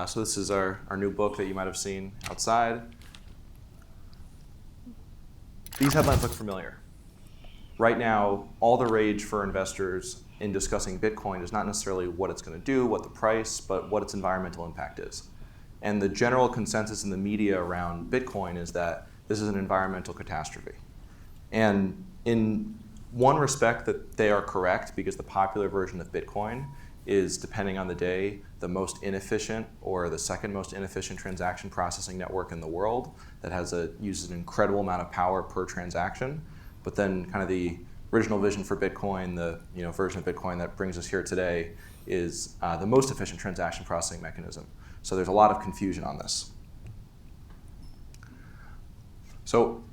So this is our new book that you might have seen outside. These headlines look familiar. Right now, all the rage for investors in discussing Bitcoin is not necessarily what it's going to do, what the price, but what its environmental impact is. And the general consensus in the media around Bitcoin is that this is an environmental catastrophe. And in one respect that they are correct, because the popular version of Bitcoin is, depending on the day, the most inefficient or the second most inefficient transaction processing network in the world that uses an incredible amount of power per transaction. But then kind of the original vision for Bitcoin, the version of Bitcoin that brings us here today, is the most efficient transaction processing mechanism. So there's a lot of confusion on this. So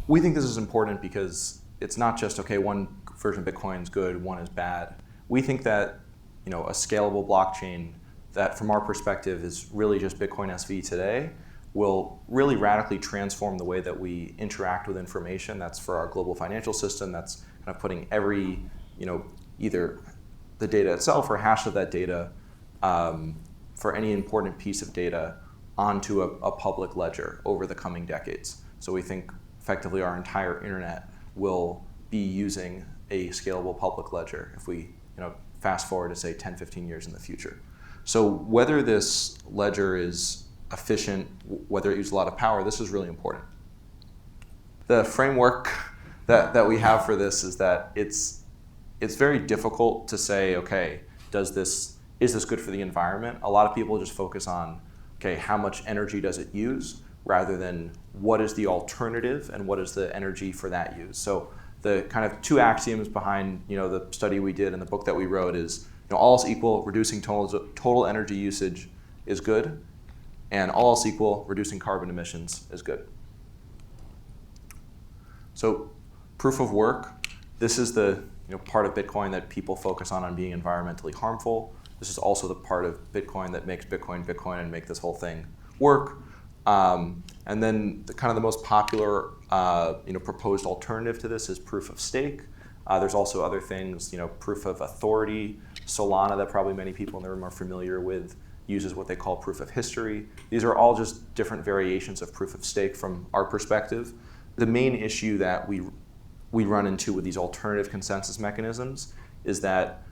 we think this is important because it's not just, okay, one version of Bitcoin is good, one is bad. We think that a scalable blockchain that, from our perspective, is really just Bitcoin SV today, will really radically transform the way that we interact with information. That's for our global financial system. That's kind of putting every, either the data itself or hash of that data for any important piece of data onto a public ledger over the coming decades. So we think effectively our entire internet will be using a scalable public ledger if we fast forward to say 10, 15 years in the future. So whether this ledger is efficient, whether it uses a lot of power, this is really important. The framework that we have for this is that it's very difficult to say, okay, is this good for the environment? A lot of people just focus on, okay, how much energy does it use, rather than what is the alternative and what is the energy for that use. So the kind of two axioms behind the study we did and the book that we wrote is all else equal, reducing total energy usage is good, and all else equal, reducing carbon emissions is good. So proof of work, this is the part of Bitcoin that people focus on being environmentally harmful. This is also the part of Bitcoin that makes Bitcoin Bitcoin and make this whole thing work. And then the most popular proposed alternative to this is proof of stake. There's also other things, proof of authority. Solana, that probably many people in the room are familiar with, uses what they call proof of history. These are all just different variations of proof of stake from our perspective. The main issue that we run into with these alternative consensus mechanisms is that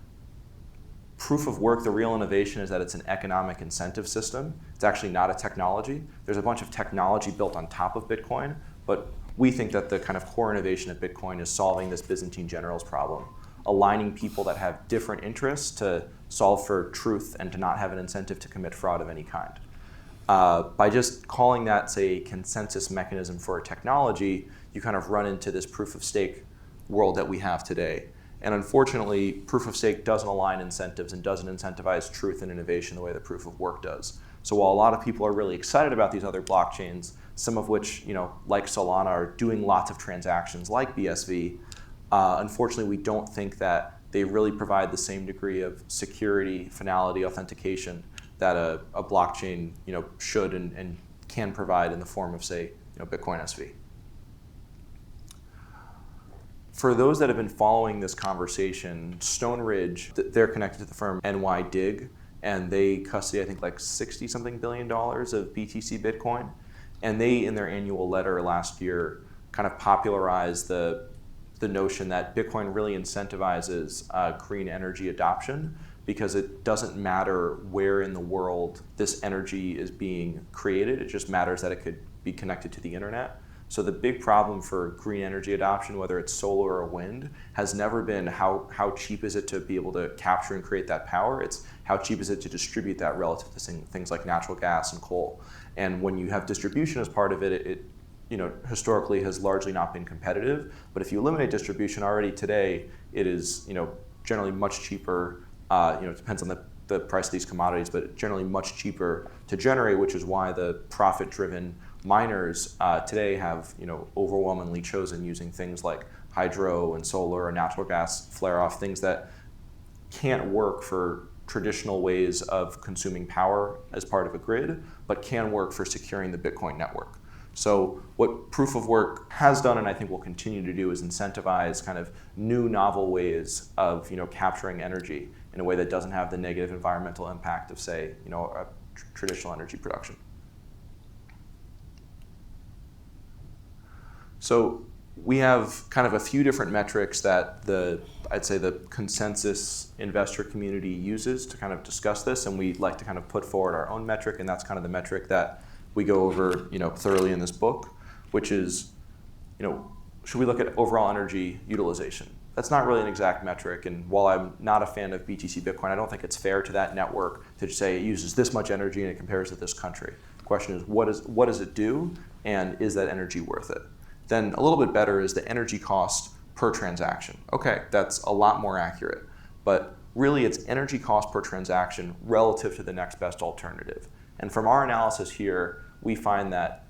proof of work, the real innovation is that it's an economic incentive system. It's actually not a technology. There's a bunch of technology built on top of Bitcoin, but we think that the kind of core innovation of Bitcoin is solving this Byzantine generals problem, aligning people that have different interests to solve for truth and to not have an incentive to commit fraud of any kind. By just calling that, say, a consensus mechanism for a technology, you kind of run into this proof of stake world that we have today. And unfortunately, proof of stake doesn't align incentives and doesn't incentivize truth and innovation the way that proof of work does. So while a lot of people are really excited about these other blockchains, some of which, like Solana, are doing lots of transactions like BSV, unfortunately, we don't think that they really provide the same degree of security, finality, authentication that a blockchain should and can provide in the form of, say, Bitcoin SV. For those that have been following this conversation, Stone Ridge, they're connected to the firm NYDIG, and they custody, I think, like $60-something billion of BTC Bitcoin. And they, in their annual letter last year, kind of popularized the notion that Bitcoin really incentivizes green energy adoption, because it doesn't matter where in the world this energy is being created. It just matters that it could be connected to the internet. So the big problem for green energy adoption, whether it's solar or wind, has never been how cheap is it to be able to capture and create that power. It's how cheap is it to distribute that relative to things like natural gas and coal. And when you have distribution as part of it, it historically has largely not been competitive. But if you eliminate distribution already today, it is generally much cheaper. It depends on the price of these commodities, but generally much cheaper to generate, which is why the profit-driven miners today have overwhelmingly chosen using things like hydro and solar and natural gas flare-off, things that can't work for traditional ways of consuming power as part of a grid, but can work for securing the Bitcoin network. So what proof of work has done, and I think will continue to do, is incentivize kind of new novel ways of capturing energy in a way that doesn't have the negative environmental impact of, say, a traditional energy production. So we have kind of a few different metrics that I'd say the consensus investor community uses to kind of discuss this, and we like to kind of put forward our own metric, and that's kind of the metric that we go over thoroughly in this book, which is, should we look at overall energy utilization? That's not really an exact metric, and while I'm not a fan of BTC Bitcoin, I don't think it's fair to that network to just say it uses this much energy and it compares to this country. The question is, what does it do, and is that energy worth it? Then a little bit better is the energy cost per transaction. Okay, that's a lot more accurate, but really it's energy cost per transaction relative to the next best alternative. And from our analysis here, we find that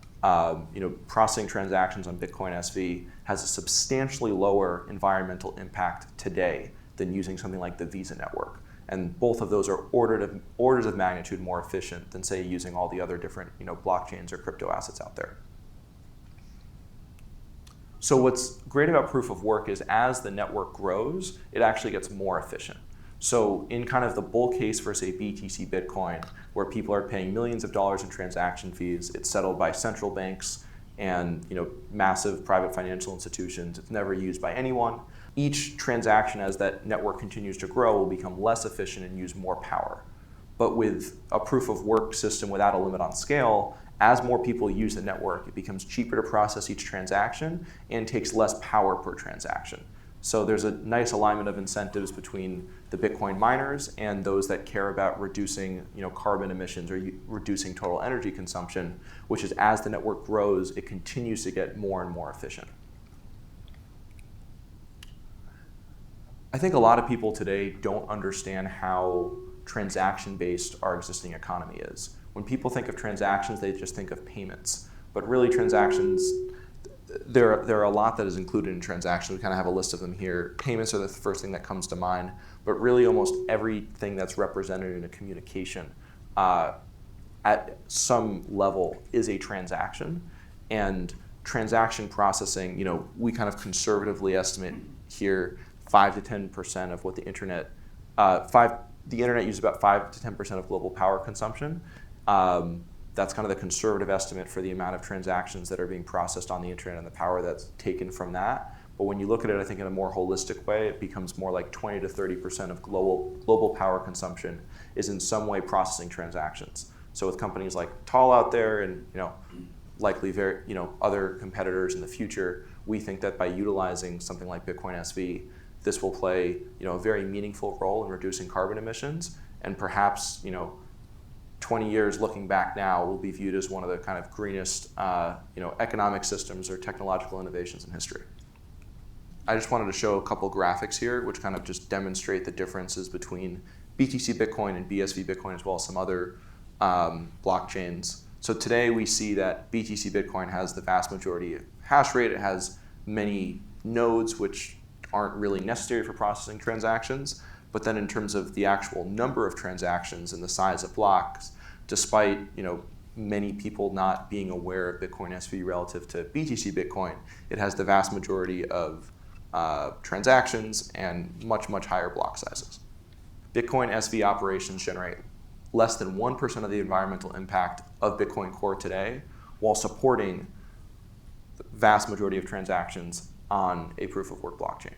processing transactions on Bitcoin SV has a substantially lower environmental impact today than using something like the Visa network. And both of those are orders of magnitude more efficient than, say, using all the other different blockchains or crypto assets out there. So what's great about proof of work is as the network grows, it actually gets more efficient. So in kind of the bull case for, say, BTC Bitcoin, where people are paying millions of dollars in transaction fees, it's settled by central banks and massive private financial institutions. It's never used by anyone. Each transaction, as that network continues to grow, will become less efficient and use more power. But with a proof of work system without a limit on scale, as more people use the network, it becomes cheaper to process each transaction and takes less power per transaction. So there's a nice alignment of incentives between the Bitcoin miners and those that care about reducing carbon emissions or reducing total energy consumption, which is, as the network grows, it continues to get more and more efficient. I think a lot of people today don't understand how transaction-based our existing economy is. When people think of transactions, they just think of payments. But really transactions, there are a lot that is included in transactions. We kind of have a list of them here. Payments are the first thing that comes to mind, but really almost everything that's represented in a communication at some level is a transaction. And transaction processing, we kind of conservatively estimate here 5 to 10% of what the internet, the internet uses about 5 to 10% of global power consumption. That's kind of the conservative estimate for the amount of transactions that are being processed on the internet and the power that's taken from that. But when you look at it, I think in a more holistic way, it becomes more like 20 to 30% of global power consumption is in some way processing transactions. So with companies like Tall out there and likely other competitors in the future, we think that by utilizing something like Bitcoin SV, this will play a very meaningful role in reducing carbon emissions, and perhaps 20 years looking back now will be viewed as one of the kind of greenest economic systems or technological innovations in history. I just wanted to show a couple graphics here which kind of just demonstrate the differences between BTC Bitcoin and BSV Bitcoin, as well as some other blockchains. So today we see that BTC Bitcoin has the vast majority of hash rate. It has many nodes which aren't really necessary for processing transactions. But then in terms of the actual number of transactions and the size of blocks, despite many people not being aware of Bitcoin SV relative to BTC Bitcoin, it has the vast majority of transactions and much, much higher block sizes. Bitcoin SV operations generate less than 1% of the environmental impact of Bitcoin Core today, while supporting the vast majority of transactions on a proof of work blockchain.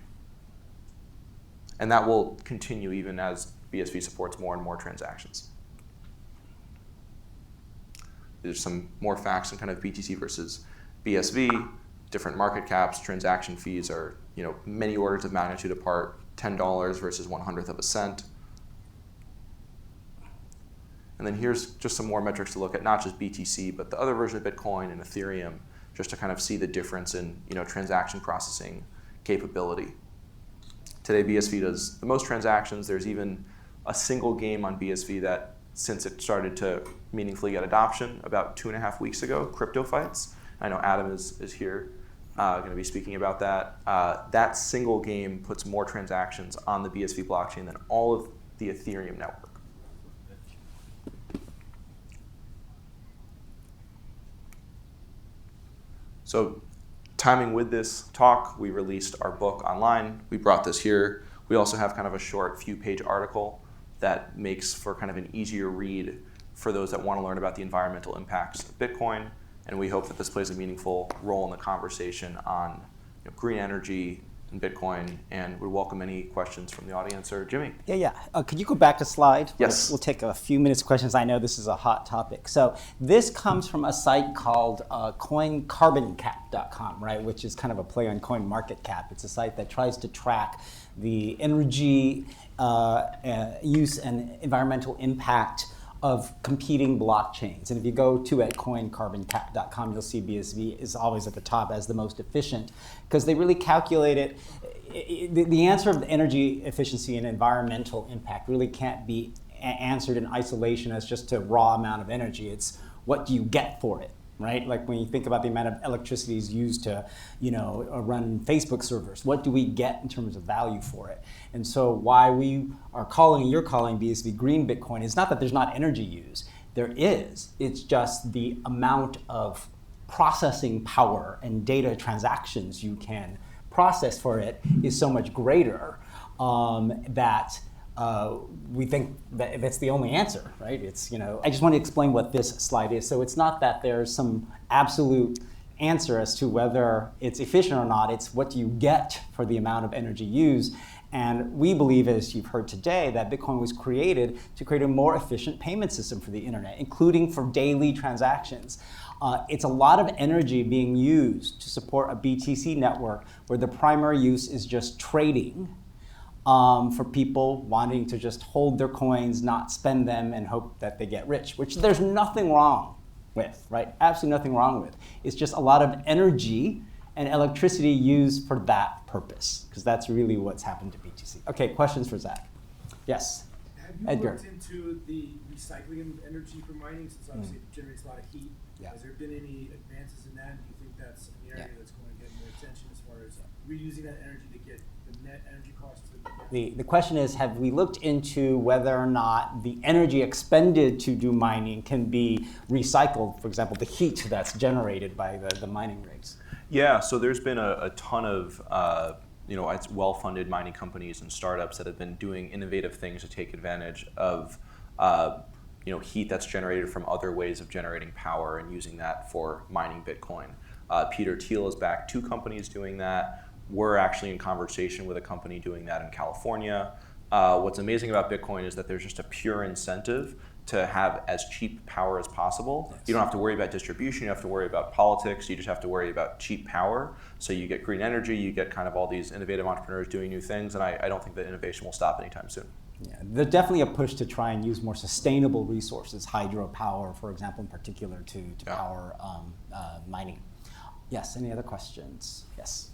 And that will continue even as BSV supports more and more transactions. There's some more facts on kind of BTC versus BSV. Different market caps, transaction fees are many orders of magnitude apart, $10 versus 1/100th of a cent. And then here's just some more metrics to look at, not just BTC, but the other version of Bitcoin and Ethereum, just to kind of see the difference in transaction processing capability. Today, BSV does the most transactions. There's even a single game on BSV that, since it started to meaningfully get adoption about 2.5 weeks ago, Crypto Fights. I know Adam is here going to be speaking about that. That single game puts more transactions on the BSV blockchain than all of the Ethereum network. So timing with this talk, we released our book online. We brought this here. We also have kind of a short few-page article that makes for kind of an easier read for those that want to learn about the environmental impacts of Bitcoin. And we hope that this plays a meaningful role in the conversation on green energy and Bitcoin, and would welcome any questions from the audience or Jimmy. Yeah. Could you go back a slide? Yes. We'll take a few minutes of questions. I know this is a hot topic. So this comes from a site called coincarboncap.com, right? Which is kind of a play on CoinMarketCap. It's a site that tries to track the energy use and environmental impact of competing blockchains. And if you go to at coincarboncap.com, you'll see BSV is always at the top as the most efficient, because they really calculate it. The answer of energy efficiency and environmental impact really can't be answered in isolation as just a raw amount of energy. It's what do you get for it, right? Like when you think about the amount of electricity is used to, run Facebook servers, what do we get in terms of value for it? And so why we are calling, you're calling BSV green Bitcoin is not that there's not energy used. There is. It's just the amount of processing power and data transactions you can process for it is so much greater that we think that that's the only answer, right? It's, I just want to explain what this slide is. So it's not that there's some absolute answer as to whether it's efficient or not. It's what do you get for the amount of energy used. And we believe, as you've heard today, that Bitcoin was created to create a more efficient payment system for the internet, including for daily transactions. It's a lot of energy being used to support a BTC network where the primary use is just trading for people wanting to just hold their coins, not spend them, and hope that they get rich, which there's nothing wrong with, right? Absolutely nothing wrong with. It's just a lot of energy and electricity used for that purpose, because that's really what's happened to BTC. Okay, questions for Zach? Yes. Have you Edgar. looked into the recycling of energy for mining, since obviously it generates a lot of heat? Yeah. Has there been any advances in that? Do you think that's an area that's going to get more attention as far as reusing that energy to get the net energy costs? The question is, have we looked into whether or not the energy expended to do mining can be recycled, for example, the heat that's generated by the mining rigs? Yeah, so there's been a ton of it's well-funded mining companies and startups that have been doing innovative things to take advantage of heat that's generated from other ways of generating power and using that for mining Bitcoin. Peter Thiel has backed 2 companies doing that. We're actually in conversation with a company doing that in California. What's amazing about Bitcoin is that there's just a pure incentive to have as cheap power as possible. Yes. You don't have to worry about distribution, you have to worry about politics, you just have to worry about cheap power. So you get green energy, you get kind of all these innovative entrepreneurs doing new things, and I don't think that innovation will stop anytime soon. Yeah, there's definitely a push to try and use more sustainable resources, hydropower, for example, in particular, to power mining. Yes, any other questions? Yes.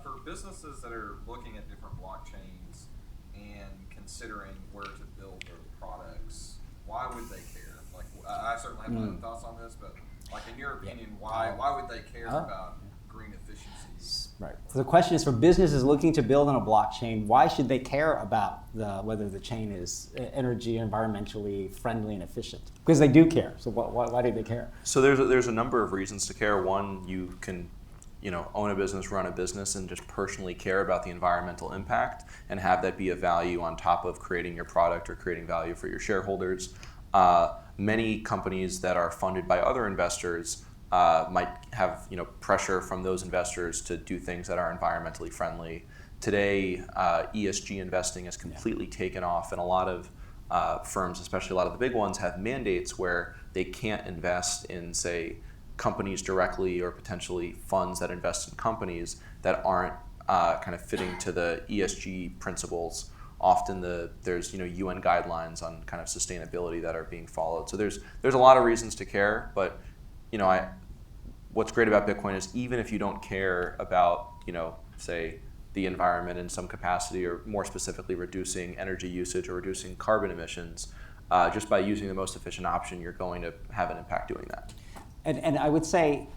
For businesses that are looking at different blockchains and considering where to build their products, why would they care? Like, I certainly have my own thoughts on this, but like in your opinion, why would they care about green efficiencies? Right. So the question is, for businesses looking to build on a blockchain, why should they care about whether the chain is energy, environmentally friendly and efficient? Because they do care. So why do they care? So there's a number of reasons to care. One, you can own a business, run a business, and just personally care about the environmental impact and have that be a value on top of creating your product or creating value for your shareholders. Many companies that are funded by other investors might have pressure from those investors to do things that are environmentally friendly. Today, ESG investing has completely taken off, and a lot of firms, especially a lot of the big ones, have mandates where they can't invest in, say, companies directly or potentially funds that invest in companies that aren't kind of fitting to the ESG principles. Often there's UN guidelines on kind of sustainability that are being followed. So there's a lot of reasons to care, but what's great about Bitcoin is even if you don't care about say the environment in some capacity, or more specifically reducing energy usage or reducing carbon emissions, just by using the most efficient option, you're going to have an impact doing that. And I would say,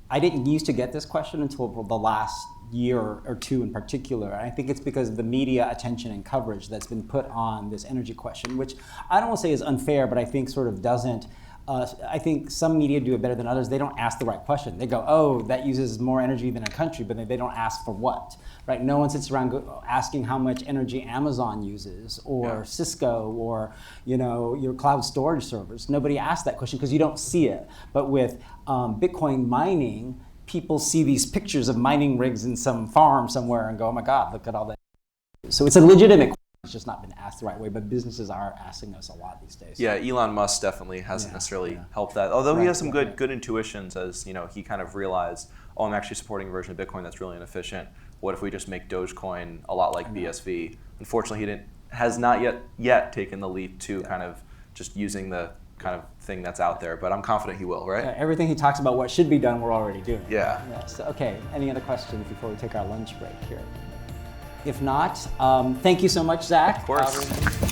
I didn't used to get this question until the last year or two in particular. And I think it's because of the media attention and coverage that's been put on this energy question, which I don't want to say is unfair, but I think sort of doesn't I think some media do it better than others. They don't ask the right question. They go, oh, that uses more energy than a country, but they don't ask for what, right? No one sits around asking how much energy Amazon uses or Cisco or your cloud storage servers. Nobody asks that question because you don't see it. But with Bitcoin mining, people see these pictures of mining rigs in some farm somewhere and go, oh my God, look at all that. So it's a legitimate question. It's just not been asked the right way, but businesses are asking us a lot these days. Yeah, Elon Musk definitely hasn't necessarily helped that. Although he has some good intuitions, as he kind of realized, oh, I'm actually supporting a version of Bitcoin that's really inefficient. What if we just make Dogecoin a lot like BSV? Unfortunately, he has not yet taken the leap to kind of just using the kind of thing that's out there, but I'm confident he will, right? Everything he talks about what should be done, we're already doing. Yeah. So, okay, any other questions before we take our lunch break here? If not, thank you so much, Zach. Of course.